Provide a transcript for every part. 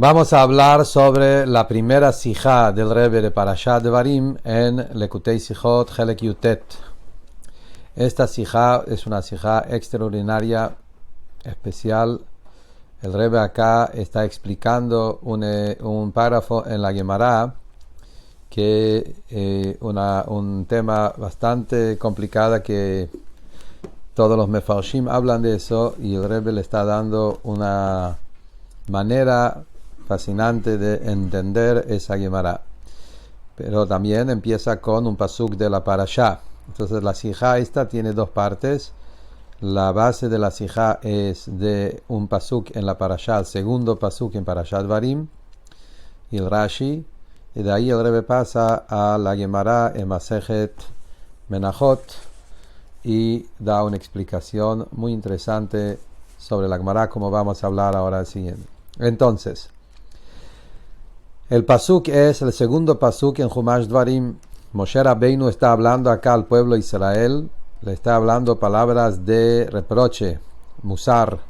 Vamos a hablar sobre la primera sijá del Rebbe de Parashat Devarim en Lekutei Sijot Helek Yutet. Esta sijá es una sijá extraordinaria, especial. El Rebbe acá está explicando un párrafo en la Gemara que un tema bastante complicado que todos los mefarshim hablan de eso, y el Rebbe le está dando una manera fascinante de entender esa Gemara. Pero también empieza con un pasuk de la parashá. Entonces la sijá esta tiene dos partes. La base de la sijá es de un pasuk en la parashá, el segundo pasuk en Parashat Devarim, y el Rashi, y de ahí el Rebbe pasa a la Gemara en Masejet Menachot y da una explicación muy interesante sobre la Gemara, como vamos a hablar ahora al siguiente. Entonces, el pasuk es el segundo pasuk en Chumash Dvarim. Moshe Rabbeinu está hablando acá al pueblo de Israel, le está hablando palabras de reproche, musar,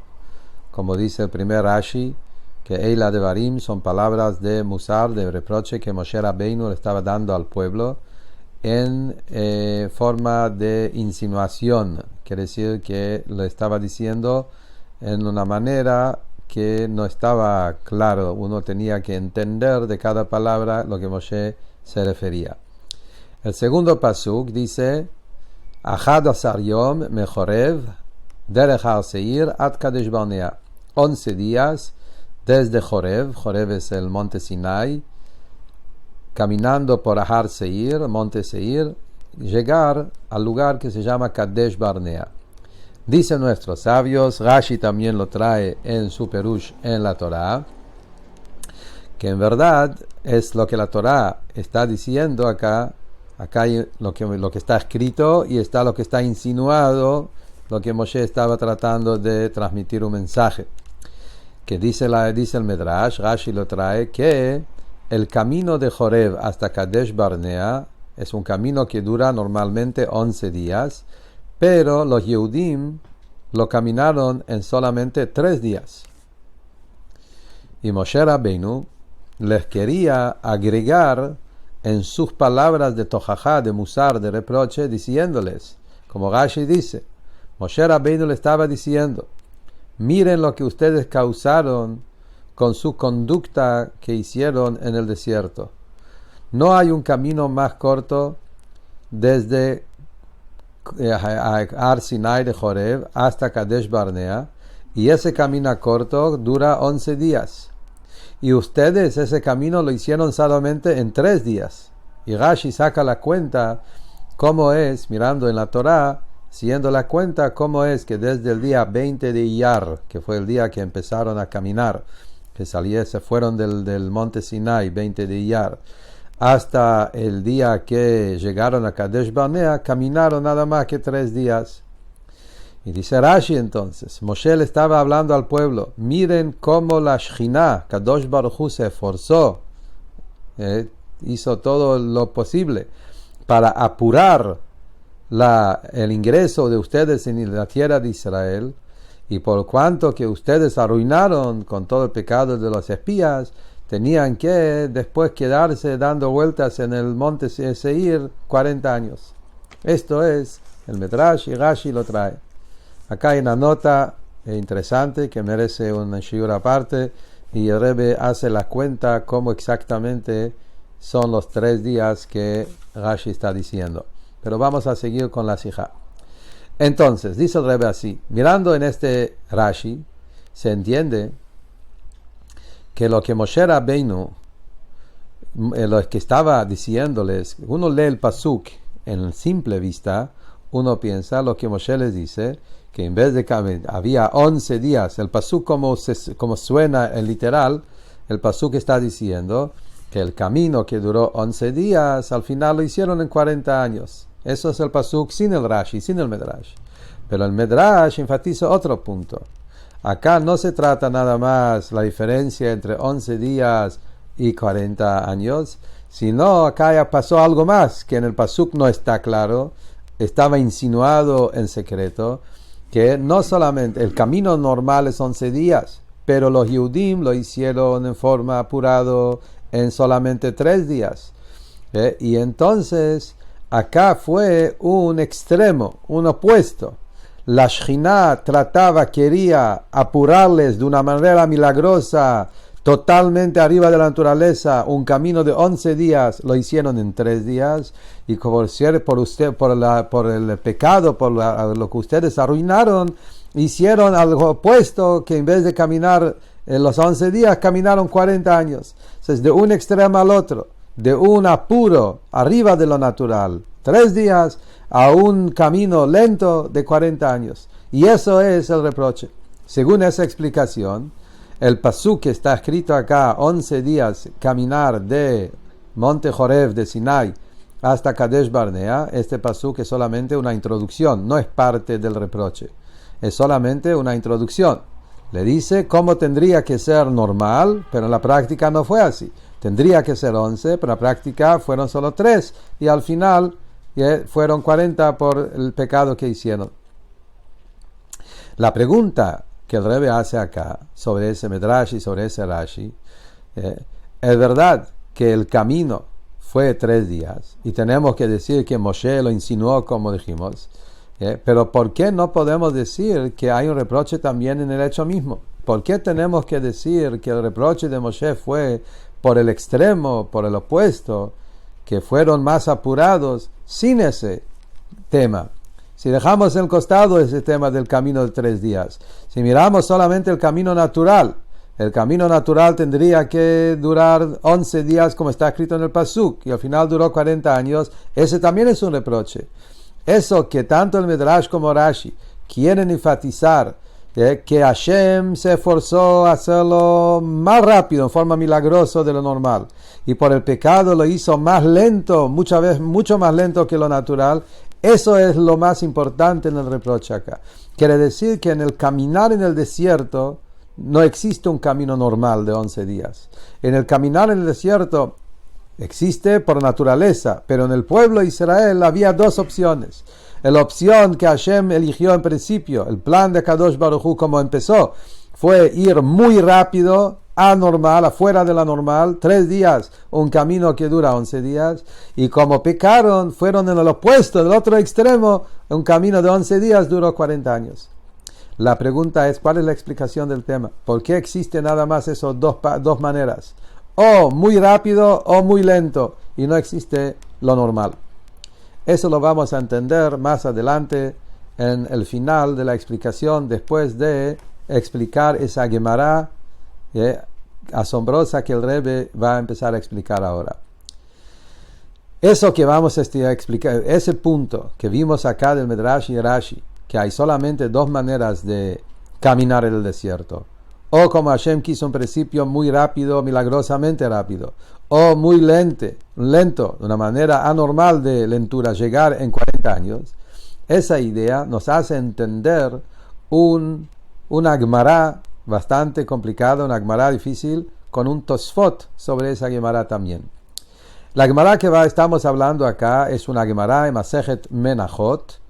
como dice el primer Rashi, que Eila Devarim son palabras de musar, de reproche, que Moshe Rabbeinu le estaba dando al pueblo en forma de insinuación. Quiere decir que le estaba diciendo en una manera que no estaba claro. Uno tenía que entender de cada palabra lo que Moshe se refería. El segundo pasuk dice: Achad asar yom mechorev derech har seir ad Kadesh Barnea. 11 días desde Jorev. Jorev es el monte Sinai, caminando por Har Seir, monte Seir, llegar al lugar que se llama Kadesh Barnea. Dicen nuestros sabios, Rashi también lo trae en su Perush en la Torá, que en verdad es lo que la Torá está diciendo acá. Acá hay lo que está escrito y está lo que está insinuado, lo que Moshe estaba tratando de transmitir un mensaje. Que dice el Medrash, Rashi lo trae, que el camino de Jorev hasta Kadesh Barnea es un camino que dura normalmente 11 días, pero los Yehudim lo caminaron en solamente 3 días. Y Moshe Rabbeinu les quería agregar en sus palabras de tojajá, de musar, de reproche, diciéndoles, como Rashi dice, Moshe Rabbeinu le estaba diciendo: miren lo que ustedes causaron con su conducta que hicieron en el desierto. No hay un camino más corto desde Har Sinai de Jorev hasta Kadesh Barnea, y ese camino corto dura 11 días. Y ustedes ese camino lo hicieron solamente en 3 días. Y Rashi saca la cuenta cómo es, mirando en la Torá, siguiendo la cuenta, cómo es que desde el día 20 de Iyar, que fue el día que empezaron a caminar, que se fueron del monte Sinai, 20 de Iyar, hasta el día que llegaron a Kadesh Barnea, caminaron nada más que 3 días. Y dice Rashi entonces, Moshe le estaba hablando al pueblo, miren cómo la Shechina, Kadosh Baruj Hu, se esforzó, hizo todo lo posible para apurar el ingreso de ustedes en la tierra de Israel, y por cuanto que ustedes arruinaron con todo el pecado de los espías, tenían que después quedarse dando vueltas en el monte Seir 40 años. Esto es el Medrash, y Rashi lo trae. Acá hay una nota interesante que merece una shiur aparte, y el Rebbe hace la cuenta cómo exactamente son los 3 días que Rashi está diciendo. Pero vamos a seguir con la sijá. Entonces, dice el Rebbe así, mirando en este Rashi, se entiende que lo que Moshe Rabbeinu, lo que estaba diciéndoles, uno lee el pasuk en simple vista, uno piensa lo que Moshe les dice, que en vez de que había 11 días, el pasuk como suena en literal, el pasuk está diciendo que el camino que duró 11 días, al final lo hicieron en 40 años. Eso es el pasuk sin el Rashi, sin el Medrash. Pero el Medrash enfatiza otro punto. Acá no se trata nada más la diferencia entre 11 días y 40 años, sino acá ya pasó algo más, que en el pasuk no está claro, estaba insinuado en secreto, que no solamente el camino normal es 11 días, pero los Yehudim lo hicieron en forma apurado en solamente 3 días. Y entonces acá fue un extremo, un opuesto. La Shejina quería apurarles de una manera milagrosa, totalmente arriba de la naturaleza, un camino de 11 días, lo hicieron en 3 días, y por el pecado, por lo que ustedes arruinaron, hicieron algo opuesto, que en vez de caminar en los 11 días, caminaron 40 años. Entonces, de un extremo al otro, de un apuro arriba de lo natural, 3 días, a un camino lento de 40 años. Y eso es el reproche. Según esa explicación, el pasuk que está escrito acá, 11 días caminar de Monte Joreb de Sinai hasta Kadesh Barnea, este pasuk es solamente una introducción, no es parte del reproche. Es solamente una introducción. Le dice cómo tendría que ser normal, pero en la práctica no fue así. Tendría que ser 11, pero en la práctica fueron solo 3. Y al final fueron 40 por el pecado que hicieron. La pregunta que el Rebbe hace acá sobre ese Medrash y sobre ese Rashi, es verdad que el camino fue 3 días y tenemos que decir que Moshe lo insinuó, como dijimos, pero ¿por qué no podemos decir que hay un reproche también en el hecho mismo? ¿Por qué tenemos que decir que el reproche de Moshe fue por el extremo, por el opuesto, que fueron más apurados sin ese tema? Si dejamos en costado ese tema del camino de 3 días, si miramos solamente el camino natural tendría que durar 11 días como está escrito en el Pasuk, y al final duró 40 años, ese también es un reproche. Eso que tanto el Midrash como Rashi quieren enfatizar, que Hashem se esforzó a hacerlo más rápido, en forma milagrosa de lo normal, y por el pecado lo hizo más lento, mucho más lento que lo natural. Eso es lo más importante en el reproche acá. Quiere decir que en el caminar en el desierto no existe un camino normal de 11 días. En el caminar en el desierto existe por naturaleza, pero en el pueblo de Israel había 2 opciones. La opción que Hashem eligió en principio, el plan de Kadosh Baruj Hu como empezó, fue ir muy rápido, anormal, afuera de la normal, 3 días, un camino que dura 11 días, y como pecaron, fueron en el opuesto, del otro extremo, un camino de 11 días duró 40 años. La pregunta es, ¿cuál es la explicación del tema? ¿Por qué existe nada más esas dos maneras? O muy rápido o muy lento, y no existe lo normal. Eso lo vamos a entender más adelante en el final de la explicación, después de explicar esa Gemara asombrosa que el Rebbe va a empezar a explicar ahora. Eso que vamos a explicar, ese punto que vimos acá del Medrash y Rashi, que hay solamente 2 maneras de caminar en el desierto, o como Hashem quiso en principio, muy rápido, milagrosamente rápido, o muy lento, de una manera anormal de lentura, llegar en 40 años. Esa idea nos hace entender una Gemara bastante complicada, una Gemara difícil, con un Tosfot sobre esa Gemara también. La Gemara que estamos hablando acá es una Gemara en Masejet Menachot,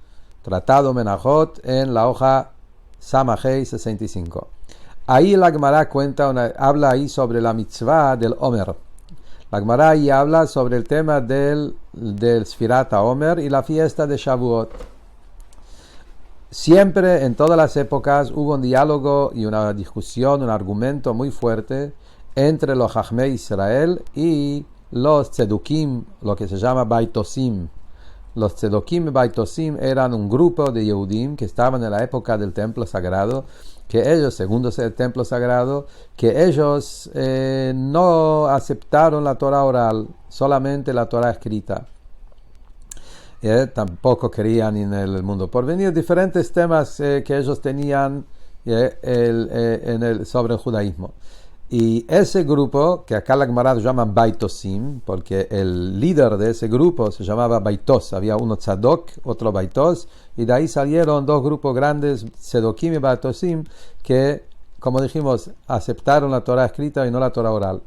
Tratado Menachot, en la hoja Samajei 65. Ahí la Gemara habla ahí sobre la mitzvah del Omer. La Gemara ahí habla sobre el tema del Sfirat HaOmer y la fiesta de Shavuot. Siempre, en todas las épocas, hubo un diálogo y una discusión, un argumento muy fuerte entre los Chachmei Israel y los Tzedukim, lo que se llama Baitosim. Los Tzedukim y Baitosim eran un grupo de Yehudim que estaban en la época del templo sagrado, que ellos, según el templo sagrado, que ellos no aceptaron la Torah oral, solamente la Torah escrita. Tampoco creían en el mundo por venir, diferentes temas que ellos tenían sobre el judaísmo. Y ese grupo, que acá la Gemara se llama Baitosim, porque el líder de ese grupo se llamaba Baitos, había uno Tzadok, otro Baitos, y de ahí salieron 2 grupos grandes, Tzedokim y Baitosim, que, como dijimos, aceptaron la Torah escrita y no la Torah oral.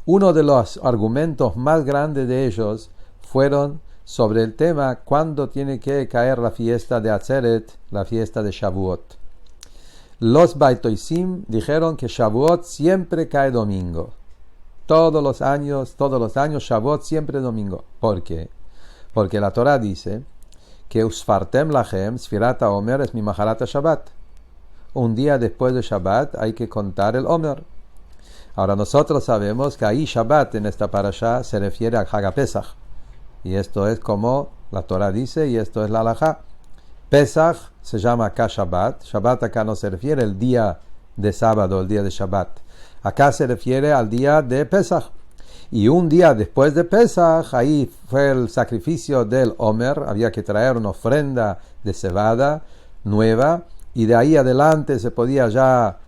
Uno de los argumentos más grandes de ellos fueron sobre el tema cuándo tiene que caer la fiesta de Atzeret, la fiesta de Shavuot. Los Baitoisim dijeron que Shavuot siempre cae domingo. Todos los años, Shavuot siempre domingo. ¿Por qué? Porque la Torah dice que Usfartem lachem, Sfirat HaOmer es mi Maharat Shabbat. Un día después de Shabbat hay que contar el Omer. Ahora nosotros sabemos que ahí Shabbat en esta parashá se refiere a Hag Pesach. Y esto es como la Torah dice y esto es la halajá. Pesach se llama acá Shabbat. Shabbat acá no se refiere al día de sábado, el día de Shabbat. Acá se refiere al día de Pesach. Y un día después de Pesach, ahí fue el sacrificio del Omer. Había que traer una ofrenda de cebada nueva. Y de ahí adelante se podía ya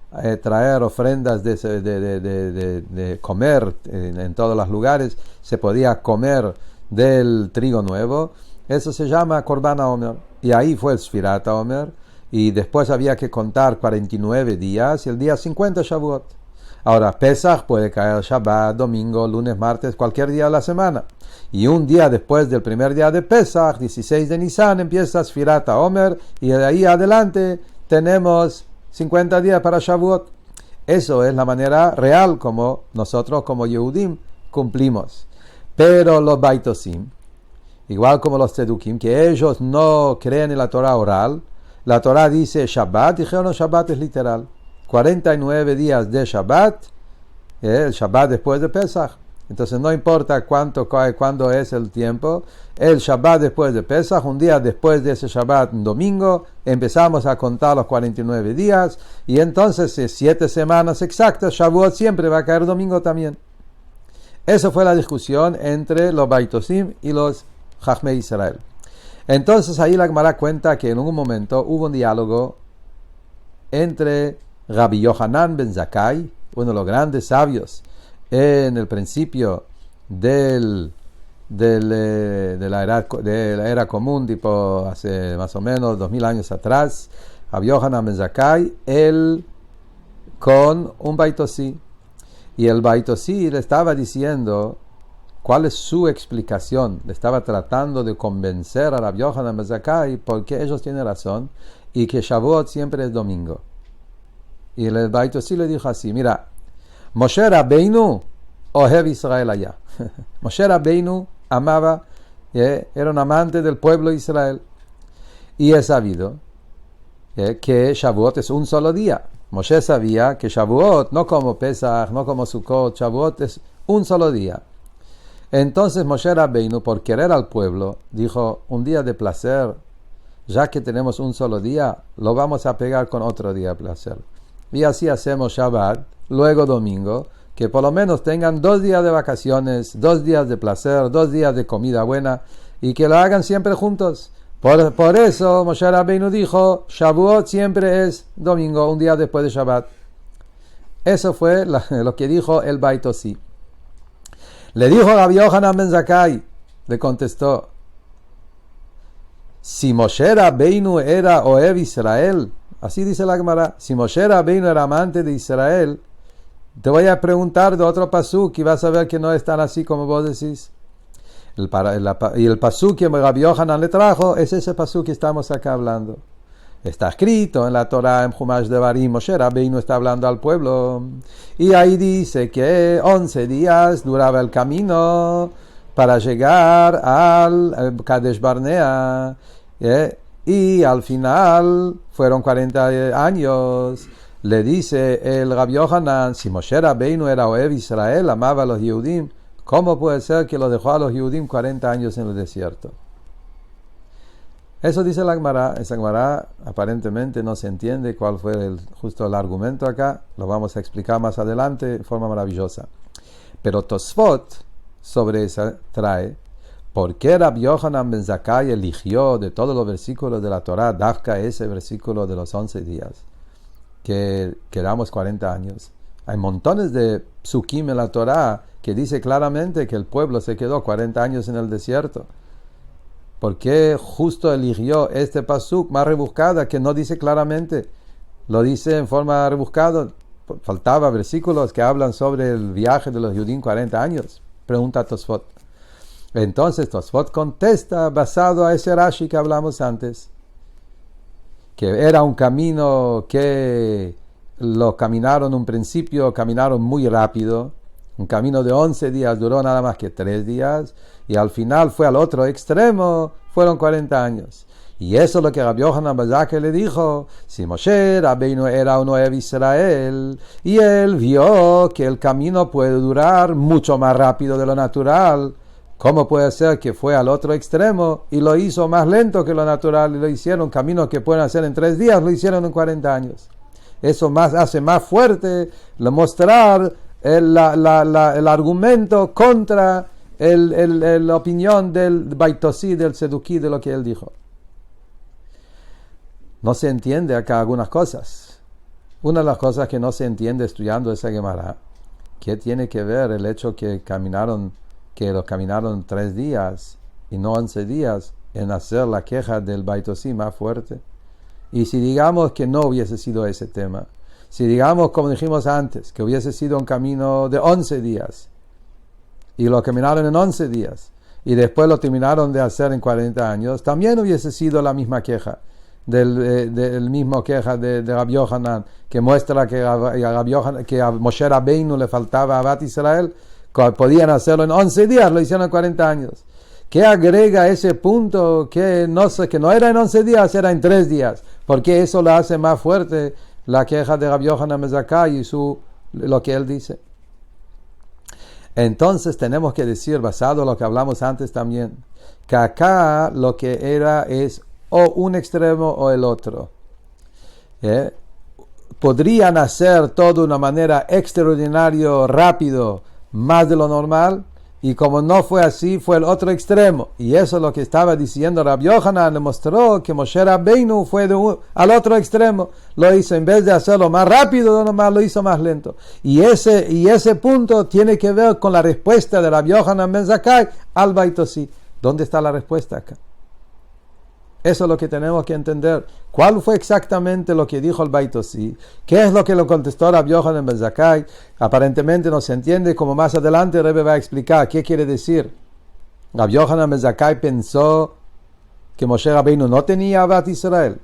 traer ofrendas de comer en todos los lugares. Se podía comer del trigo nuevo. Eso se llama Korban HaOmer. Y ahí fue el Sfirat HaOmer. Y después había que contar 49 días y el día 50 Shavuot. Ahora, Pesach puede caer Shabbat, domingo, lunes, martes, cualquier día de la semana. Y un día después del primer día de Pesach, 16 de Nisan, empieza Sfirat HaOmer. Y de ahí adelante tenemos 50 días para Shavuot. Eso es la manera real como nosotros como Yehudim cumplimos. Pero los Baitosim, igual como los Tzedukim, que ellos no creen en la Torah oral, la Torah dice Shabbat, dijeron Shabbat es literal. 49 días de Shabbat, el Shabbat después de Pesach. Entonces no importa cuándo es el tiempo, el Shabbat después de Pesach, un día después de ese Shabbat, un domingo, empezamos a contar los 49 días, y entonces 7 semanas exactas, Shavuot siempre va a caer domingo también. Esa fue la discusión entre los Baitosim y los Chachmei Israel. Entonces ahí la Gemara cuenta que en un momento hubo un diálogo entre Rabbi Yohanan ben Zakkai, uno de los grandes sabios en el principio de la era común, tipo hace más o menos 2000 años atrás, Rabbi Yohanan ben Zakkai, él con un Baitosí. Y el Baitosí le estaba diciendo cuál es su explicación. Le estaba tratando de convencer a Rabbi Yohanan ben Zakkai porque ellos tienen razón y que Shavuot siempre es domingo. Y el Baitosí le dijo así, mira, Moshe Rabbeinu ohev Israel allá. Moshe Rabbeinu amaba, era un amante del pueblo de Israel. Y es sabido que Shavuot es un solo día. Moshe sabía que Shavuot, no como Pesach, no como Sukkot, Shavuot es un solo día. Entonces Moshe Rabbeinu, por querer al pueblo, dijo, un día de placer, ya que tenemos un solo día, lo vamos a pegar con otro día de placer. Y así hacemos Shabbat, luego domingo, que por lo menos tengan 2 días de vacaciones, 2 días de placer, 2 días de comida buena, y que lo hagan siempre juntos. Por eso Moshe Rabbeinu dijo, Shavuot siempre es domingo, un día después de Shabbat. Eso fue lo que dijo el Baitosí. Le dijo Rabbi Yohanan ben Zakkai, le contestó, si Moshe Rabbeinu era Ohev Israel, así dice la Gemara, si Moshe Rabbeinu era amante de Israel, te voy a preguntar de otro pasuk y vas a ver que no es tan así como vos decís. Y el pasuk que Rabbi Yohanan le trajo es ese pasuk que estamos acá hablando. Está escrito en la Torah, en Chumash Devarim, Moshe Rabbeinu está hablando al pueblo. Y ahí dice que 11 días duraba el camino para llegar al Kadesh Barnea. Y al final fueron 40 años. Le dice el Rabbi Yohanan, si Moshe Rabbeinu era Ohev Israel, amaba a los Yehudim, ¿cómo puede ser que lo dejó a los Yehudim 40 años en el desierto? Eso dice la Gemara. Esa Gemara aparentemente no se entiende cuál fue justo el argumento acá. Lo vamos a explicar más adelante de forma maravillosa. Pero Tosfot sobre eso trae, ¿por qué Rabbi Yohanan ben Zakkai eligió de todos los versículos de la Torah, Dafka, ese versículo de los 11 días? Que quedamos 40 años. Hay montones de psukim en la Torah que dice claramente que el pueblo se quedó 40 años en el desierto. ¿Por qué justo eligió este pasuk más rebuscada que no dice claramente? Lo dice en forma rebuscada. Faltaba versículos que hablan sobre el viaje de los Yehudim 40 años. Pregunta Tosfot. Entonces Tosfot contesta basado a ese Rashi que hablamos antes. que era un camino que lo caminaron un principio, caminaron muy rápido, un camino de 11 días duró nada más que 3 días, y al final fue al otro extremo, fueron 40 años. Y eso es lo que Rabbi Yohanan ben Zakkai le dijo. Si Moshe Rabbeinu era un Ohev Israel, y él vio que el camino puede durar mucho más rápido de lo natural, ¿cómo puede ser que fue al otro extremo y lo hizo más lento que lo natural? Y lo hicieron, caminos que pueden hacer en 3 días, lo hicieron en 40 años. Eso hace más fuerte mostrar el argumento contra la opinión del Baitosí, del Seduquí, de lo que él dijo. No se entiende acá algunas cosas. Una de las cosas que no se entiende estudiando esa Gemara, ¿qué tiene que ver el hecho que los caminaron 3 días y no 11 días en hacer la queja del Baitosí más fuerte? Y si digamos que no hubiese sido ese tema, si digamos, como dijimos antes, que hubiese sido un camino de 11 días, y lo caminaron en 11 días, y después lo terminaron de hacer en 40 años, también hubiese sido la misma queja, del mismo queja de Rabbi Yohanan, que muestra que a Moshe Rabbeinu le faltaba a Bat Israel, podían hacerlo en 11 días, lo hicieron en 40 años. ¿Qué agrega ese punto que no era en 11 días, era en 3 días? Porque eso lo hace más fuerte la queja de Rabbi Yohanan ben Zakkai y lo que él dice. Entonces tenemos que decir, basado en lo que hablamos antes también, que acá lo que era es o un extremo o el otro. Podrían hacer todo de una manera extraordinaria, rápido, más de lo normal, y como no fue así, fue el otro extremo. Y eso es lo que estaba diciendo Rabbi Yohanan, le mostró que Moshe Rabbeinu fue al otro extremo. Lo hizo, en vez de hacerlo más rápido, nomás lo hizo más lento. Y ese punto tiene que ver con la respuesta de Rabbi Yohanan ben Zakkai al Baitosí. ¿Dónde está la respuesta acá? Eso es lo que tenemos que entender. ¿Cuál fue exactamente lo que dijo el Baitosí? ¿Qué es lo que lo contestó Rabbi Yohanan ben Zakkai? Aparentemente no se entiende, como más adelante el Rebbe va a explicar qué quiere decir. Rabbi Yohanan ben Zakkai pensó que Moshe Rabbeinu no tenía Bat Israel.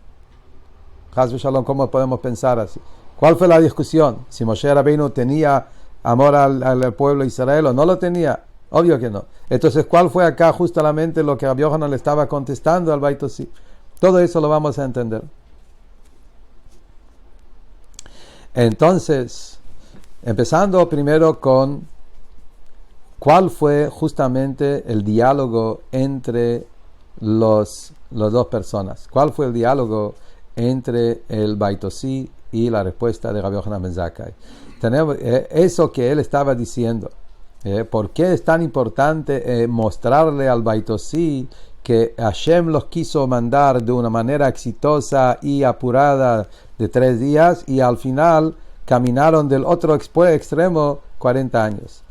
Chas v'shalom, ¿cómo podemos pensar así? ¿Cuál fue la discusión? Si Moshe Rabbeinu tenía amor al pueblo de Israel o no lo tenía. Obvio que no. Entonces, ¿cuál fue acá justamente lo que Rabbi Yohanan le estaba contestando al Baitosí? Todo eso lo vamos a entender. Entonces, empezando primero con cuál fue justamente el diálogo entre las dos personas. ¿Cuál fue el diálogo entre el Baitosí y la respuesta de Rabbi Yohanan ben Zakkai? Tenemos eso que él estaba diciendo. ¿Por qué es tan importante mostrarle al Baitosí que Hashem los quiso mandar de una manera exitosa y apurada de 3 días y al final caminaron del otro extremo 40 años?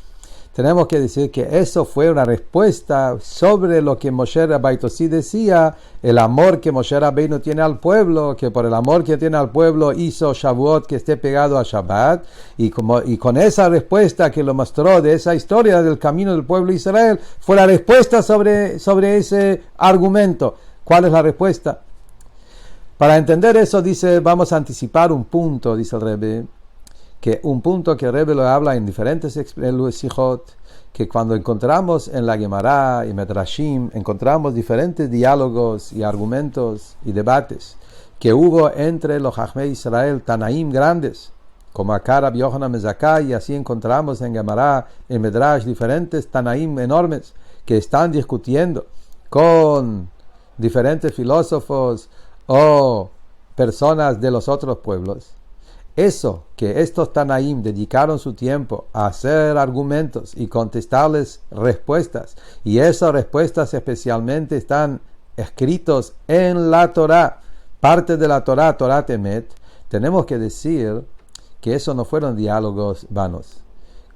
Tenemos que decir que eso fue una respuesta sobre lo que Moshe Baitosí decía, el amor que Moshe Rabbeinu tiene al pueblo, que por el amor que tiene al pueblo hizo Shavuot que esté pegado a Shabbat, y con esa respuesta que lo mostró de esa historia del camino del pueblo de Israel, fue la respuesta sobre ese argumento. ¿Cuál es la respuesta? Para entender eso, dice, vamos a anticipar un punto, dice el Rebbe, que un punto que el Rebbe lo habla en diferentes Sijot, que cuando encontramos en la Gemara y Medrashim, encontramos diferentes diálogos y argumentos y debates que hubo entre los Jajmei Israel, Tanaim grandes, como acá Rabbi Yohanan ben Zakkai, y así encontramos en Gemara, en Medrash, diferentes Tanaim enormes que están discutiendo con diferentes filósofos o personas de los otros pueblos. Eso, que estos Tanaim dedicaron su tiempo a hacer argumentos y contestarles respuestas, y esas respuestas especialmente están escritos en la Torah, parte de la Torah, Torah Temet, tenemos que decir que eso no fueron diálogos vanos,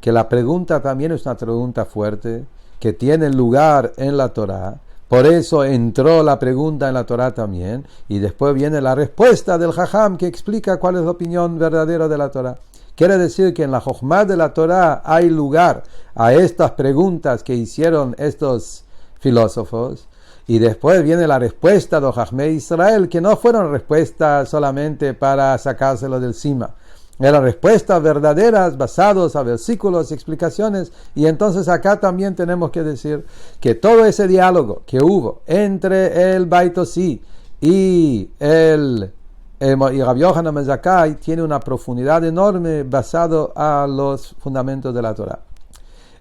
que la pregunta también es una pregunta fuerte, que tiene lugar en la Torah. Por eso entró la pregunta en la Torah también, y después viene la respuesta del Jajam que explica cuál es la opinión verdadera de la Torah. Quiere decir que en la Jochma de la Torah hay lugar a estas preguntas que hicieron estos filósofos, Y después viene la respuesta de Jajmei Israel, que no fueron respuestas solamente para sacárselo del cima. Eran respuestas verdaderas, basadas a versículos y explicaciones. Y entonces acá también tenemos que decir que todo ese diálogo que hubo entre el Beit Osí y Rabbi Yohanan ben Zakkai tiene una profundidad enorme basado a los fundamentos de la Torah.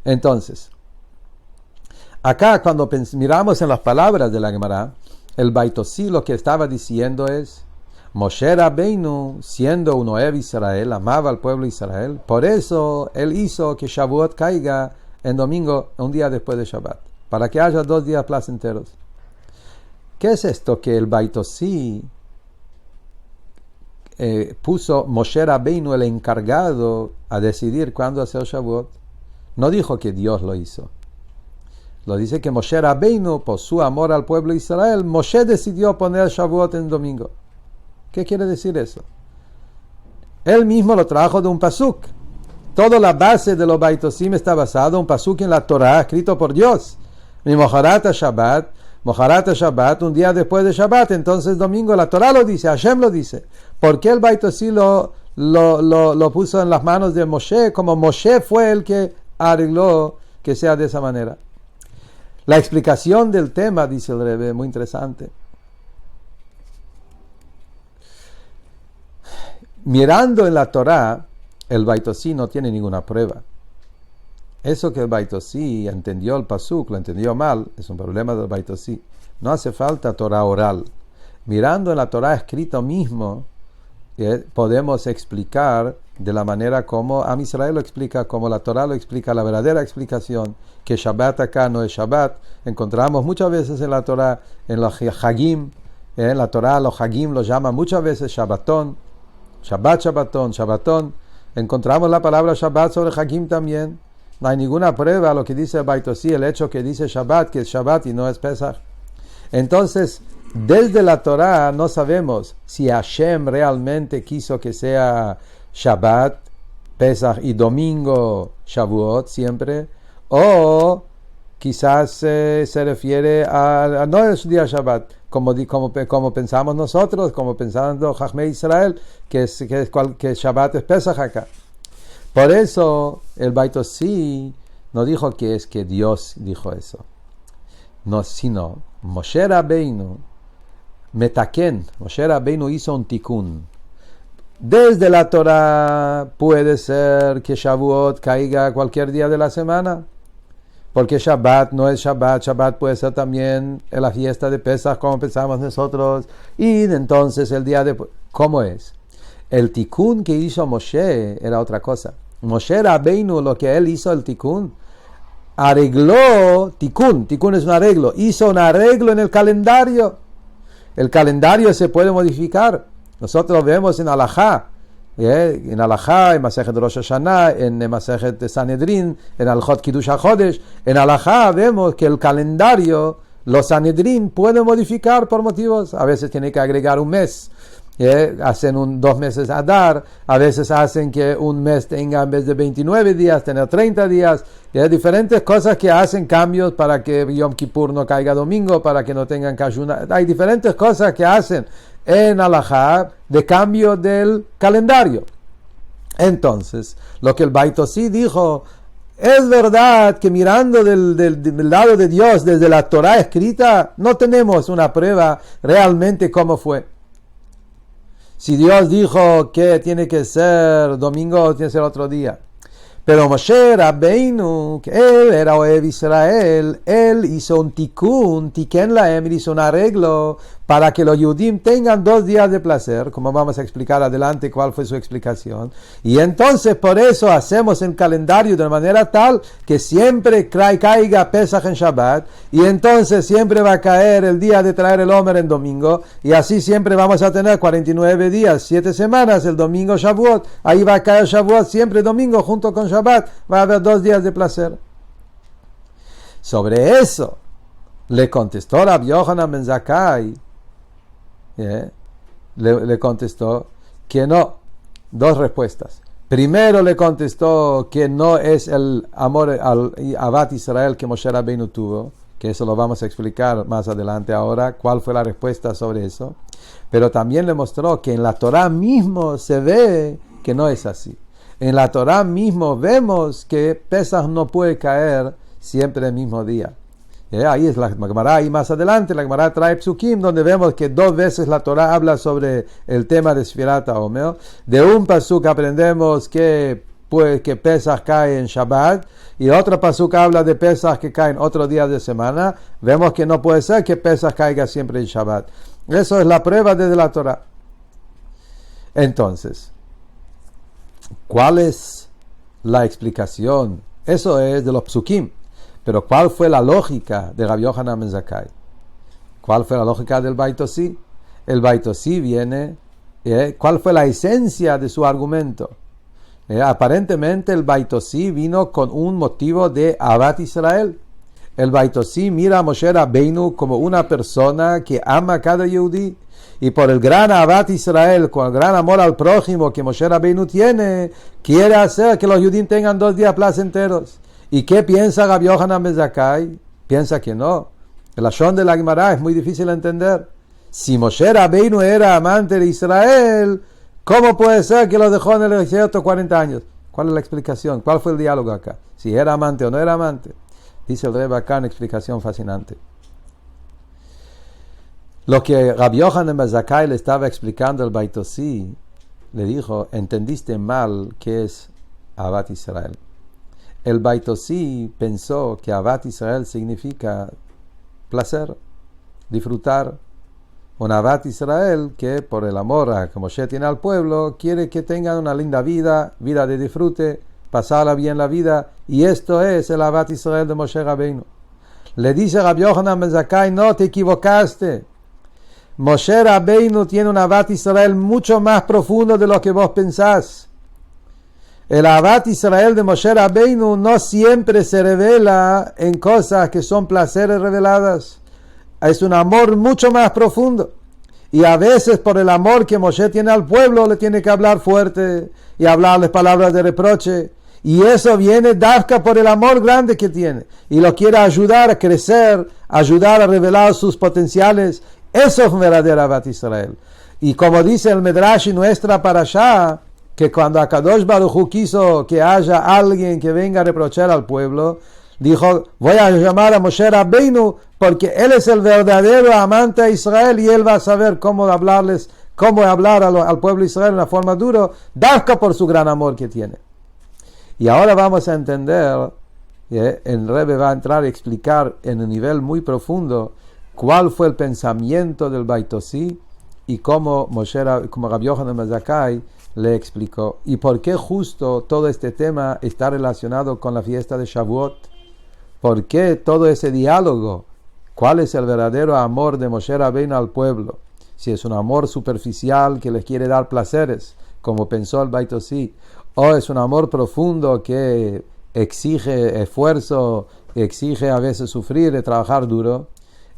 Entonces, acá cuando miramos en las palabras de la Gemara, el Beit Osí lo que estaba diciendo es: Moshe Rabbeinu, siendo un Ohev Israel, amaba al pueblo de Israel, por eso él hizo que Shavuot caiga en domingo, un día después de Shabbat, para que haya 2 días placenteros. ¿Qué es esto que el Beit Osí puso Moshe Rabbeinu el encargado a decidir cuándo hacer Shavuot? No dijo que Dios lo hizo. Lo dice que Moshe Rabbeinu, por su amor al pueblo de Israel, Moshe decidió poner Shavuot en domingo. ¿Qué quiere decir eso? Él mismo lo trajo de un pasuk. Toda la base de los Beit Osim está basado en un pasuk en la Torah, escrito por Dios. Moharat Shabbat, un día después de Shabbat, entonces domingo. La Torah lo dice, Hashem lo dice. ¿Por qué el Beit Osim lo puso en las manos de Moshe? Como Moshe fue el que arregló que sea de esa manera. La explicación del tema, dice el Rebbe, muy interesante. Mirando en la Torah, el Beit Osí no tiene ninguna prueba. Eso que el Beit Osí entendió el pasuk, lo entendió mal, es un problema del Beit Osí. No hace falta Torah oral. Mirando en la Torah escrito mismo, podemos explicar de la manera como Am Israel lo explica, como la Torah lo explica, la verdadera explicación, que Shabbat acá no es Shabbat. Encontramos muchas veces en la Torah, en los Hagim, en la Torah los Hagim los llaman muchas veces Shabbatón, Shabbat, Shabbatón. Encontramos la palabra Shabbat sobre Hagim también. No hay ninguna prueba a lo que dice el Beit Osí, el hecho que dice Shabbat, que es Shabbat y no es Pesach. Entonces, desde la Torah no sabemos si Hashem realmente quiso que sea Shabbat, Pesach y domingo Shavuot siempre, o quizás se refiere a no es día Shabbat, como pensamos nosotros, como pensando Jajmei Israel, que Shabbat es Pesach acá. Por eso el Beit Osí no dijo que es que Dios dijo eso, no, sino Moshe Rabbeinu Moshe Rabbeinu hizo un tikkun. Desde la Torah puede ser que Shavuot caiga cualquier día de la semana, porque Shabbat no es Shabbat, Shabbat puede ser también en la fiesta de Pesach, como pensamos nosotros, y entonces el día de... ¿Cómo es? El tikkun que hizo Moshe era otra cosa. Moshe Rabbeinu, lo que él hizo el tikkun, arregló, tikkun es un arreglo, hizo un arreglo en el calendario. El calendario se puede modificar. Nosotros vemos en Alajá, en Masejet Rosh Hashanah, en Masejet Sanedrin, en Alchot Kiddush HaChodesh, en Alajá vemos que el calendario, los Sanedrin pueden modificar por motivos, a veces tiene que agregar un mes, hacen 2 meses Adar, a veces hacen que un mes tenga en vez de 29 días, tener 30 días, diferentes cosas que hacen cambios para que Yom Kippur no caiga domingo, para que no tengan que ayunar. Hay diferentes cosas que hacen en Alajá de cambio del calendario. Entonces, lo que el Beit Osí dijo, es verdad que mirando del lado de Dios, desde la Torah escrita, no tenemos una prueba realmente cómo fue. Si Dios dijo que tiene que ser domingo, tiene que ser otro día. Pero Moshe Rabbeinu, que él era Ohev Israel, él hizo un tikkun lahem, hizo un arreglo para que los Yudim tengan 2 días de placer, como vamos a explicar adelante cuál fue su explicación. Y entonces por eso hacemos el calendario de manera tal que siempre caiga Pesach en Shabbat, y entonces siempre va a caer el día de traer el Omer en domingo, y así siempre vamos a tener 49 días, 7 semanas, el domingo Shavuot, ahí va a caer Shavuot siempre domingo junto con Shabbat, va a haber 2 días de placer. Sobre eso le contestó Rabbi Yohanan ben Zakkai, le contestó que no. 2 respuestas. Primero le contestó que no es el amor al Avat Israel que Moshe Rabbeinu tuvo, que eso lo vamos a explicar más adelante ahora, cuál fue la respuesta sobre eso. Pero también le mostró que en la Torah mismo se ve que no es así. En la Torah mismo vemos que Pesach no puede caer siempre el mismo día. Ahí es la Gemara, y más adelante la Gemara trae Psukim, donde vemos que 2 veces la Torah habla sobre el tema de Sfirat HaOmer. De un pasuk aprendemos que Pesach cae en Shabbat, y otro pasuk habla de Pesach que cae en otro día de semana. Vemos que no puede ser que Pesach caiga siempre en Shabbat. Eso es la prueba desde la Torah. Entonces, ¿cuál es la explicación? Eso es de los Psukim. Pero ¿cuál fue la lógica de Rabbi Yohanan ben Zakkai? ¿Cuál fue la lógica del Baitosí? El Baitosí viene, ¿cuál fue la esencia de su argumento? Aparentemente el Baitosí vino con un motivo de Avat Israel. El Baitosí mira a Moshe Rabbeinu como una persona que ama a cada Yehudí. Y por el gran Avat Israel, con el gran amor al prójimo que Moshe Rabbeinu tiene, quiere hacer que los Yehudí tengan 2 días placenteros. ¿Y qué piensa Rabbi Yohanan ben Zakkai? Piensa que no. El lashon de la Gemara es muy difícil de entender. Si Moshe Rabbeinu era amante de Israel, ¿cómo puede ser que lo dejó en el desierto 40 años? ¿Cuál es la explicación? ¿Cuál fue el diálogo acá? Si era amante o no era amante. Dice el Rebbe acá una explicación fascinante. Lo que Rabbi Yohanan ben Zakkai le estaba explicando al Baitosí, le dijo, entendiste mal qué es Avat Israel. El Baitosí pensó que Avat Israel significa placer, disfrutar. Un Avat Israel que por el amor que Moshe tiene al pueblo, quiere que tengan una linda vida de disfrute, pasarla bien la vida, y esto es el Avat Israel de Moshe Rabbeinu. Le dice Rabbi Yohanan ben Zakkai, no, te equivocaste. Moshe Rabbeinu tiene un Avat Israel mucho más profundo de lo que vos pensás. El Avat Israel de Moshe Rabbeinu no siempre se revela en cosas que son placeres reveladas. Es un amor mucho más profundo. Y a veces por el amor que Moshe tiene al pueblo le tiene que hablar fuerte y hablarles palabras de reproche. Y eso viene dafka por el amor grande que tiene. Y lo quiere ayudar a crecer, ayudar a revelar sus potenciales. Eso es un verdadero Avat Israel. Y como dice el Medrash y nuestra parashá, que cuando Akadosh Baruj Hu quiso que haya alguien que venga a reprochar al pueblo, dijo, voy a llamar a Moshe Rabbeinu porque él es el verdadero amante de Israel y él va a saber cómo hablar al pueblo de Israel de una forma dura, dazca por su gran amor que tiene. Y ahora vamos a entender, el Rebbe va a entrar a explicar en un nivel muy profundo cuál fue el pensamiento del Baitosí y cómo Rabbi Yohanan ben Zakkai le explicó. Y por qué justo todo este tema está relacionado con la fiesta de Shavuot. ¿Por qué todo ese diálogo? ¿Cuál es el verdadero amor de Moshe Rabbeinu al pueblo? Si es un amor superficial que les quiere dar placeres, como pensó el Baitosí, o es un amor profundo que exige esfuerzo, exige a veces sufrir y trabajar duro.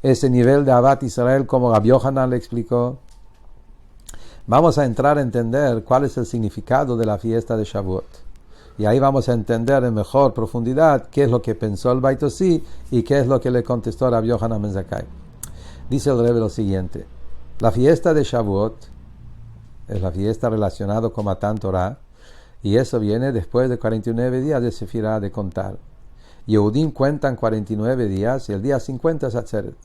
Ese nivel de Avat Israel, como Rabbi Yohanan le explicó. Vamos a entrar a entender cuál es el significado de la fiesta de Shavuot. Y ahí vamos a entender en mejor profundidad qué es lo que pensó el Baitosí y qué es lo que le contestó Rabbi Yohanan ben Zakkai. Dice el Rebbe lo siguiente. La fiesta de Shavuot es la fiesta relacionada con Matan Torah, y eso viene después de 49 días de Sefirá, de contar. Yehudim cuentan 49 días y el día 50 es Atzeret.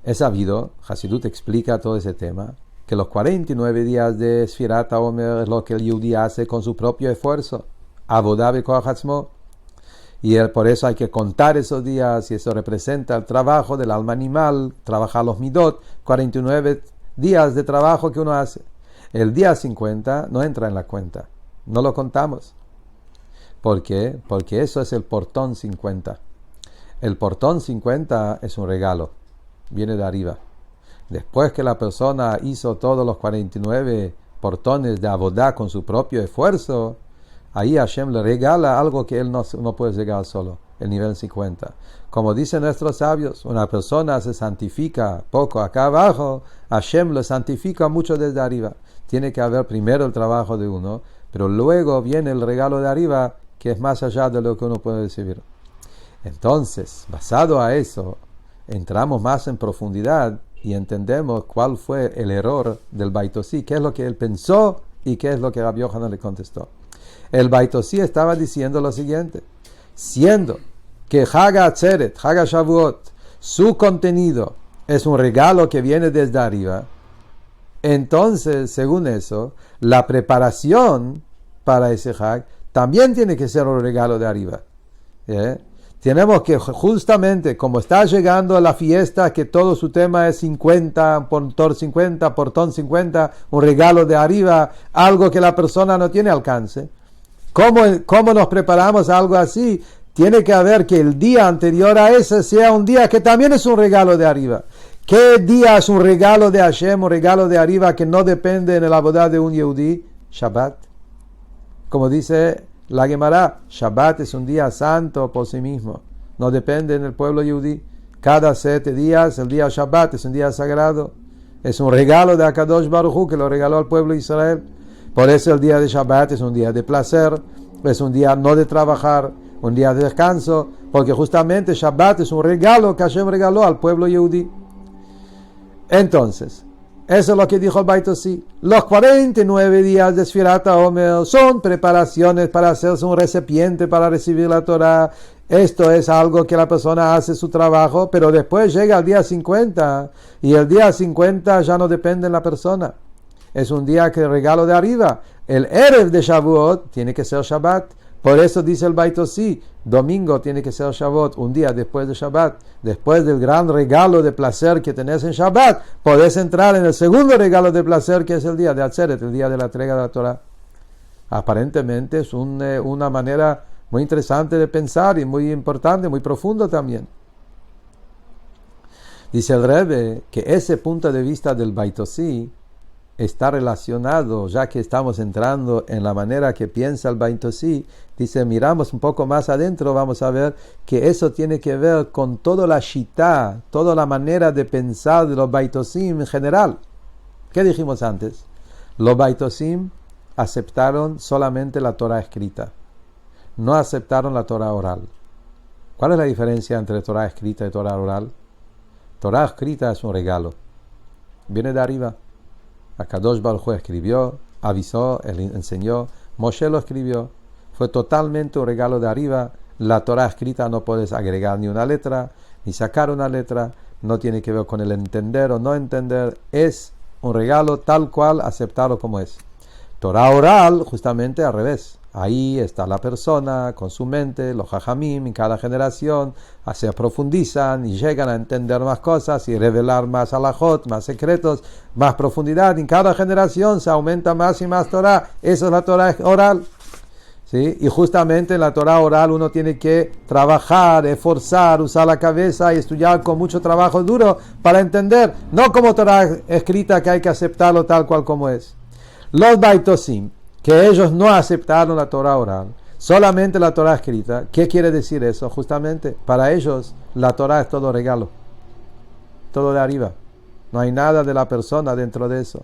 Es sabido, Hasidut explica todo ese tema, que los 49 días de Sfirat HaOmer es lo que el Yehudí hace con su propio esfuerzo. Avodah bekoach atzmo. Y por eso hay que contar esos días, y eso representa el trabajo del alma animal, trabajar los midot, 49 días de trabajo que uno hace. El día 50 no entra en la cuenta, no lo contamos. ¿Por qué? Porque eso es el portón 50. El portón 50 es un regalo, viene de arriba. Después que la persona hizo todos los 49 portones de Avodah con su propio esfuerzo, ahí Hashem le regala algo que él no puede llegar solo, el nivel 50. Como dicen nuestros sabios, una persona se santifica poco acá abajo, Hashem le santifica mucho desde arriba. Tiene que haber primero el trabajo de uno, pero luego viene el regalo de arriba, que es más allá de lo que uno puede recibir. Entonces, basado a eso, entramos más en profundidad y entendemos cuál fue el error del Baitosí, qué es lo que él pensó y qué es lo que Rabbi Yohanan le contestó. El Baitosí estaba diciendo lo siguiente: siendo que Haga Atzeret, Haga Shavuot, su contenido es un regalo que viene desde arriba, entonces, según eso, la preparación para ese Hag también tiene que ser un regalo de arriba. Tenemos que justamente, como está llegando la fiesta, que todo su tema es 50, portón 50, portón 50, un regalo de arriba, algo que la persona no tiene alcance. ¿Cómo nos preparamos a algo así? Tiene que haber que el día anterior a ese sea un día que también es un regalo de arriba. ¿Qué día es un regalo de Hashem, un regalo de arriba que no depende de la boda de un Yehudí? Shabbat. Como dice la Gemara, Shabbat es un día santo por sí mismo. No depende del pueblo Yehudí. Cada 7 días, el día Shabbat es un día sagrado. Es un regalo de Akadosh Baruj Hu que lo regaló al pueblo de Israel. Por eso el día de Shabbat es un día de placer, es un día no de trabajar, un día de descanso, porque justamente Shabbat es un regalo que Hashem regaló al pueblo Yehudí. Entonces, eso es lo que dijo el Baitosí. Los 49 días de Sfirat HaOmer son preparaciones para hacerse un recipiente para recibir la Torah. Esto es algo que la persona hace su trabajo, pero después llega el día 50 y el día 50 ya no depende de la persona. Es un día que regalo de arriba. El Erev de Shavuot tiene que ser Shabbat. Por eso dice el Baitosí, domingo tiene que ser Shavuot, un día después de Shabbat. Después del gran regalo de placer que tenés en Shabbat, podés entrar en el segundo regalo de placer, que es el día de Atzeret, el día de la entrega de la Torah. Aparentemente es una manera muy interesante de pensar y muy importante, muy profundo también. Dice el Rebbe que ese punto de vista del Baitosí está relacionado, ya que estamos entrando en la manera que piensa el Baitosí. Dice, miramos un poco más adentro, vamos a ver que eso tiene que ver con toda la shitá, toda la manera de pensar de los Baitosim en general. ¿Qué dijimos antes? Los Baitosim aceptaron solamente la Torah escrita, no aceptaron la Torah oral. ¿Cuál es la diferencia entre Torah escrita y Torah oral? Torah escrita es un regalo, viene de arriba. Akadosh Baruj Hu escribió, avisó, él enseñó, Moshe lo escribió, fue totalmente un regalo de arriba. La Torah escrita no puedes agregar ni una letra, ni sacar una letra, no tiene que ver con el entender o no entender, es un regalo tal cual, aceptarlo como es. Torah oral, justamente al revés. Ahí está la persona con su mente, los jajamim en cada generación se profundizan y llegan a entender más cosas y revelar más alajot, más secretos, más profundidad. En cada generación se aumenta más y más Torah. Esa es la Torah oral. ¿Sí? Y justamente en la Torah oral uno tiene que trabajar, esforzar, usar la cabeza y estudiar con mucho trabajo duro para entender. No como Torah escrita que hay que aceptarlo tal cual como es. Los Baitosim, que ellos no aceptaron la Torah oral, solamente la Torah escrita. ¿Qué quiere decir eso? Justamente, para ellos la Torah es todo regalo, todo de arriba. No hay nada de la persona dentro de eso.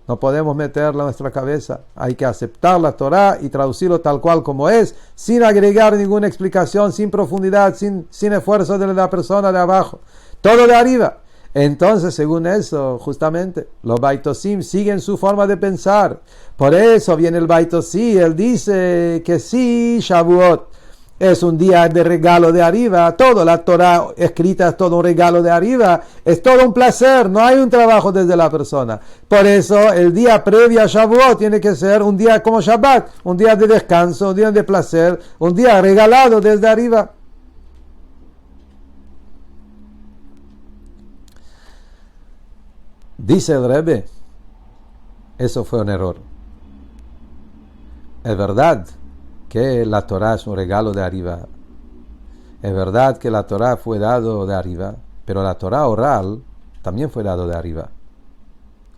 No podemos meterlo en nuestra cabeza. Hay que aceptar la Torah y traducirlo tal cual como es, sin agregar ninguna explicación, sin profundidad, sin esfuerzo de la persona de abajo. Todo de arriba. Entonces, según eso, justamente, los Baitosim siguen su forma de pensar. Por eso viene el Baitosí, él dice que sí, Shavuot es un día de regalo de arriba, todo, la Torah escrita es todo un regalo de arriba, es todo un placer, no hay un trabajo desde la persona. Por eso, el día previo a Shavuot tiene que ser un día como Shabbat, un día de descanso, un día de placer, un día regalado desde arriba. Dice el Rebbe, eso fue un error. Es verdad que la Torah es un regalo de arriba. Es verdad que la Torah fue dado de arriba, pero la Torah oral también fue dado de arriba.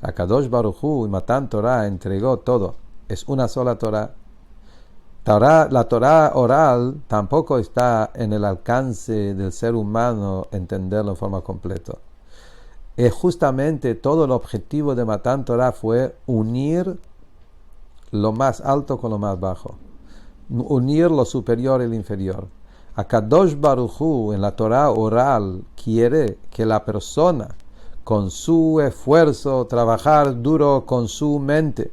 Akadosh Baruj Hu y Matan Torah entregó todo. Es una sola Torah. La Torah oral tampoco está en el alcance del ser humano entenderlo en forma completa. Es justamente todo el objetivo de Matan Torah fue unir lo más alto con lo más bajo, unir lo superior y lo inferior. Akadosh Baruj Hu, en la Torah oral, quiere que la persona, con su esfuerzo, trabajar duro con su mente,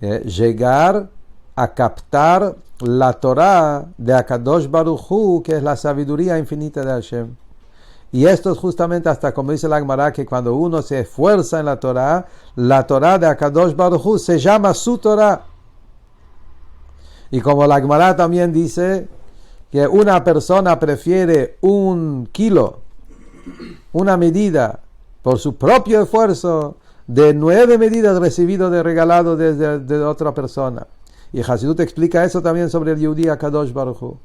llegar a captar la Torah de Akadosh Baruj Hu, que es la sabiduría infinita de Hashem. Y esto es justamente hasta como dice la Gemara, que cuando uno se esfuerza en la Torah de Akadosh Baruj Hu se llama su Torah. Y como la Gemara también dice que una persona prefiere 1 kilo, una medida, por su propio esfuerzo, de 9 medidas recibidas de regalado de otra persona. Y Hasidut explica eso también sobre el Yehudi Akadosh Baruj Hu.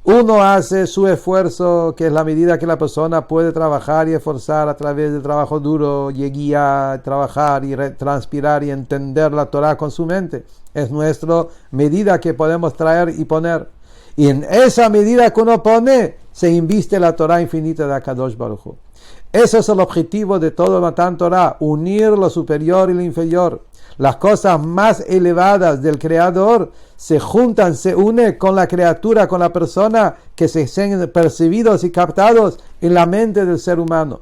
Uno hace su esfuerzo, que es la medida que la persona puede trabajar y esforzar a través del trabajo duro, y trabajar y transpirar y entender la Torah con su mente. Es nuestra medida que podemos traer y poner. Y en esa medida que uno pone, se inviste la Torah infinita de Akadosh Baruj Hu. Ese es el objetivo de todo Matan Torah, unir lo superior y lo inferior. Las cosas más elevadas del Creador se juntan, se unen con la criatura, con la persona, que se sean percibidos y captados en la mente del ser humano.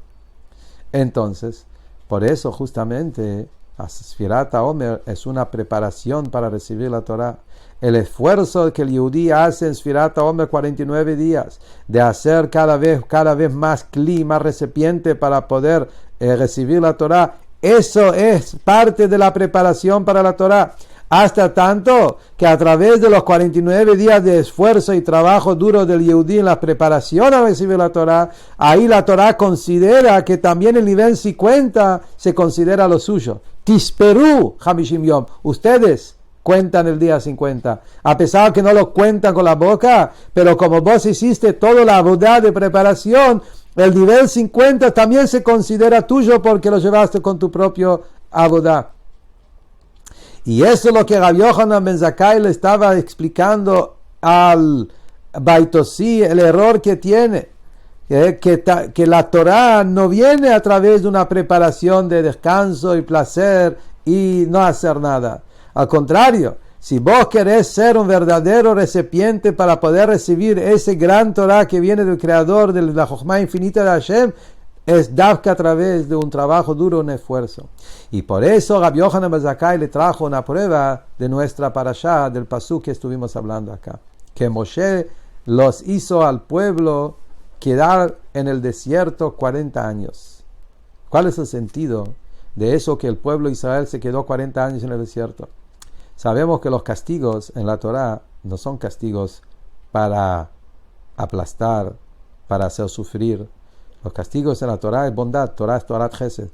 Entonces, por eso justamente, Sfirat HaOmer es una preparación para recibir la Torah. El esfuerzo que el Yehudí hace en Sfirat HaOmer 49 días, de hacer cada vez más kli, más recipiente para poder recibir la Torah, eso es parte de la preparación para la Torah. Hasta tanto que a través de los 49 días de esfuerzo y trabajo duro del Yehudí en la preparación a recibir la Torah, ahí la Torah considera que también el nivel 50 se considera lo suyo. Tisperu Hamishim Yom. Ustedes cuentan el día 50. A pesar que no lo cuentan con la boca, pero como vos hiciste toda la avodah de preparación, el nivel 50 también se considera tuyo porque lo llevaste con tu propio avodah. Y eso es lo que Rabbi Yochanan ben Zakkai le estaba explicando al Baitosí, el error que tiene. Que la Torah no viene a través de una preparación de descanso y placer y no hacer nada. Al contrario, si vos querés ser un verdadero recipiente para poder recibir ese gran Torah que viene del Creador, de la Jochma infinita de Hashem, es davka a través de un trabajo duro, un esfuerzo. Y por eso Rabbi Yochanan ben Zakkai le trajo una prueba de nuestra parashá, del pasuk que estuvimos hablando acá. Que Moshe los hizo al pueblo quedar en el desierto 40 años. ¿Cuál es el sentido de eso que el pueblo de Israel se quedó 40 años en el desierto? Sabemos que los castigos en la Torah no son castigos para aplastar, para hacer sufrir. Los castigos en la Torah es bondad. Torah es Torat Chesed.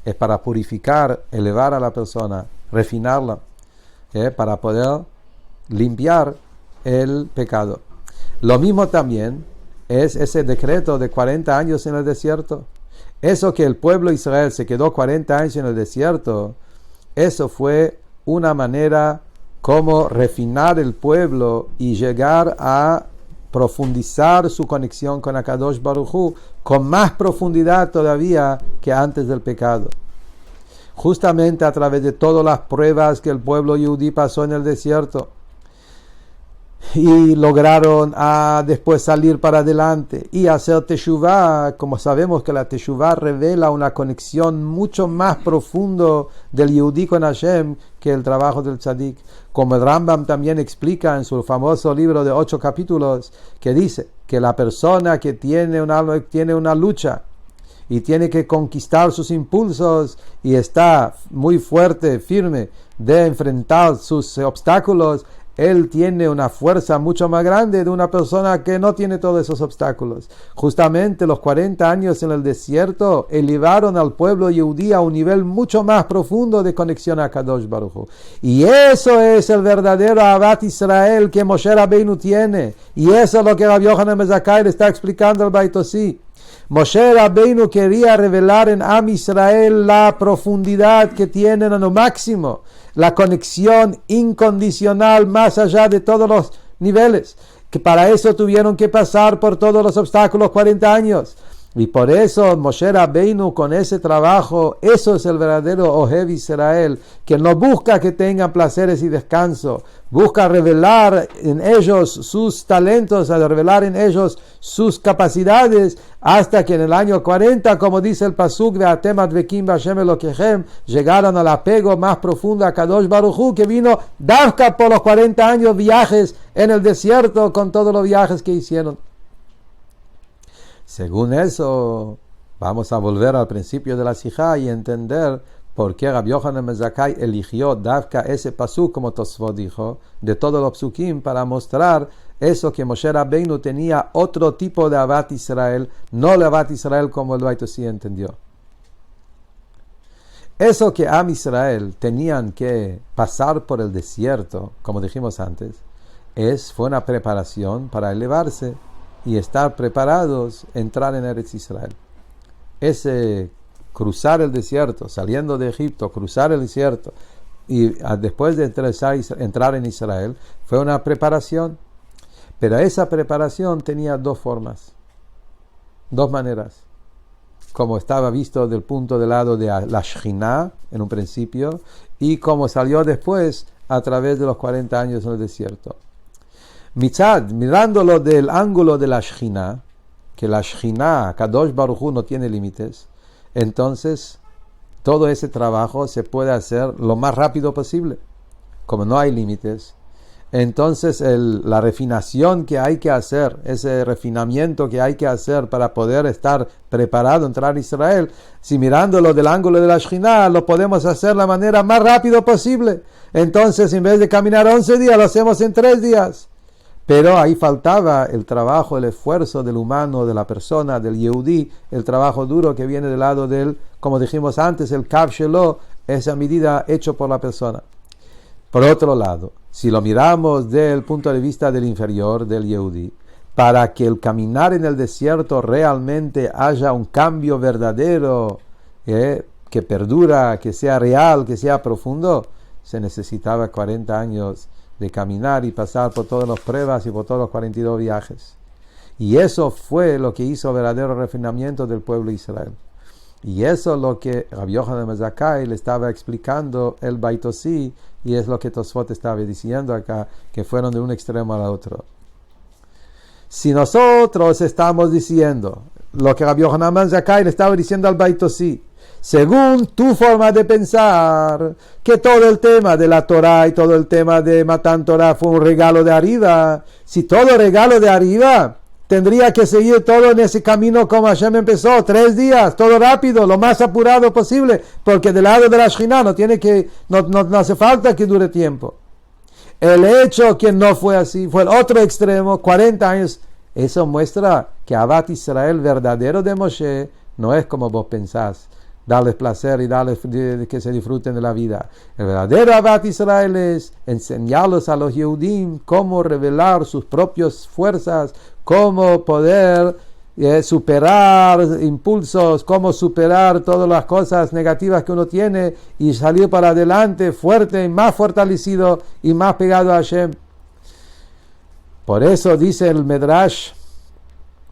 Es para purificar, elevar a la persona, refinarla, para poder limpiar el pecado. Lo mismo también es ese decreto de 40 años en el desierto. Eso que el pueblo de Israel se quedó 40 años en el desierto, eso fue una manera como refinar el pueblo y llegar a profundizar su conexión con Akadosh Baruj Hu con más profundidad todavía que antes del pecado. Justamente a través de todas las pruebas que el pueblo yudí pasó en el desierto, y lograron después salir para adelante y hacer teshuvah. Como sabemos que la teshuvah revela una conexión mucho más profundo del Yehudí con Hashem que el trabajo del tzadik. Como el Rambam también explica en su famoso libro de 8 capítulos, que dice que la persona que tiene una lucha y tiene que conquistar sus impulsos y está muy fuerte, firme de enfrentar sus obstáculos, él tiene una fuerza mucho más grande de una persona que no tiene todos esos obstáculos. Justamente los 40 años en el desierto elevaron al pueblo yehudí a un nivel mucho más profundo de conexión a Kadosh Baruj Hu. Y eso es el verdadero Ahavat Israel que Moshe Rabbeinu tiene. Y eso es lo que Rabbi Yochanan ben Zakkai le está explicando al Baitosí. Moshe Rabbeinu quería revelar en Am Israel la profundidad que tienen a lo máximo, la conexión incondicional más allá de todos los niveles, que para eso tuvieron que pasar por todos los obstáculos 40 años. Y por eso Moshe Rabbeinu con ese trabajo, eso es el verdadero Ohev Israel, que no busca que tengan placeres y descanso, busca revelar en ellos sus talentos, revelar en ellos sus capacidades, hasta que en el año 40, como dice el Pasuk de Atem Advekim B'Hashem Elokechem, llegaron al apego más profundo a Kadosh Baruj Hu, que vino Dafka por los 40 años viajes en el desierto, con todos los viajes que hicieron. Según eso, vamos a volver al principio de la Sijá y entender por qué Rabbi Yochanan ben Zakkai eligió Davka ese pasuk, como Tosfot dijo, de todos los psukim, para mostrar eso, que Moshe Rabbeinu tenía otro tipo de Avat Israel, no el Avat Israel como el Beit Osí entendió. Eso que Am Israel tenían que pasar por el desierto, como dijimos antes, fue una preparación para elevarse y estar preparados a entrar en Eretz Israel. Ese cruzar el desierto, saliendo de Egipto, cruzar el desierto y después de entrar en Israel, fue una preparación. Pero esa preparación tenía dos formas, dos maneras. Como estaba visto del punto de lado de la Shekhinah en un principio, y como salió después a través de los 40 años en el desierto. Mirándolo del ángulo de la Shekhinah, que la Shekhinah, Kadosh Baruj Hu, no tiene límites, entonces todo ese trabajo se puede hacer lo más rápido posible. Como no hay límites, entonces la refinación que hay que hacer, ese refinamiento que hay que hacer para poder estar preparado a entrar a Israel, si mirándolo del ángulo de la Shekhinah, lo podemos hacer de la manera más rápido posible. Entonces, en vez de caminar 11 días, lo hacemos en 3 días. Pero ahí faltaba el trabajo, el esfuerzo del humano, de la persona, del Yehudí, el trabajo duro que viene del lado del, como dijimos antes, el Kav Shelo, esa medida hecho por la persona. Por otro lado, si lo miramos desde el punto de vista del inferior, del Yehudí, para que el caminar en el desierto realmente haya un cambio verdadero, que perdura, que sea real, que sea profundo, se necesitaba 40 años de caminar y pasar por todas las pruebas y por todos los 42 viajes. Y eso fue lo que hizo verdadero refinamiento del pueblo de Israel. Y eso es lo que Rabbi Yochanan ben Zakkai le estaba explicando el Beit Osí, y es lo que Tosfot estaba diciendo acá, que fueron de un extremo al otro. Si nosotros estamos diciendo lo que Rabbi Yochanan ben Zakkai le estaba diciendo al Beit Osí, según tu forma de pensar, que todo el tema de la Torah y todo el tema de Matan Torah fue un regalo de arriba, si todo regalo de arriba, tendría que seguir todo en ese camino como Hashem empezó, 3 días, todo rápido, lo más apurado posible, porque del lado de la Shekhinah no hace falta que dure tiempo. El hecho que no fue así, fue el otro extremo, 40 años, eso muestra que Avat Israel verdadero de Moshe no es como vos pensás, darles placer y darles que se disfruten de la vida. El verdadero Avat Israel es enseñarlos a los Yehudim cómo revelar sus propias fuerzas, cómo poder superar impulsos, cómo superar todas las cosas negativas que uno tiene y salir para adelante fuerte, más fortalecido y más pegado a Hashem. Por eso dice el Medrash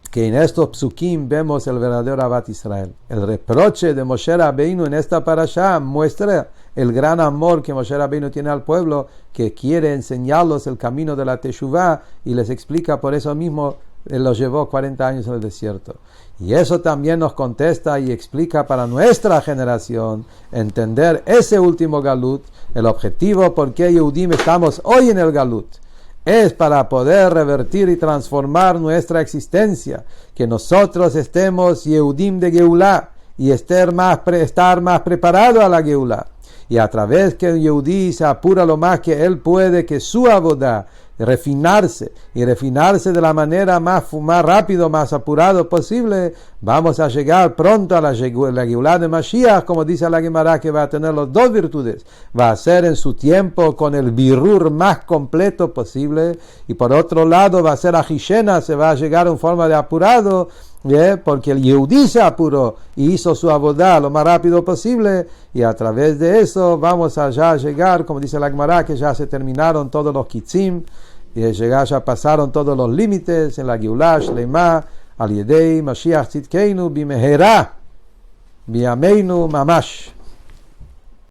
que en estos psukim vemos el verdadero Avat Israel. El reproche de Moshe Rabbeinu en esta parashá muestra el gran amor que Moshe Rabbeinu tiene al pueblo, que quiere enseñarlos el camino de la Teshuvá, y les explica por eso mismo, él los llevó 40 años en el desierto. Y eso también nos contesta y explica para nuestra generación entender ese último Galut, el objetivo por qué Yehudim estamos hoy en el Galut. Es para poder revertir y transformar nuestra existencia, que nosotros estemos Yehudim de Geulah y estar más preparado a la Geulah. Y a través que el Yehudí se apura lo más que él puede, que su avodah, refinarse de la manera más rápido, más apurado posible, vamos a llegar pronto a la Geulah de Mashiach, como dice la Gemara, que va a tener las dos virtudes. Va a ser en su tiempo con el birur más completo posible, y por otro lado va a ser a Hishena, se va a llegar en forma de apurado, porque el Yehudí se apuró y hizo su avodah lo más rápido posible, y a través de eso vamos a ya llegar, como dice la Gemara, que ya se terminaron todos los kitzim, y ya pasaron todos los límites en la Geulah Shleimá, al yedei Mashiach tzidkeinu bimehera biyameinu mamash.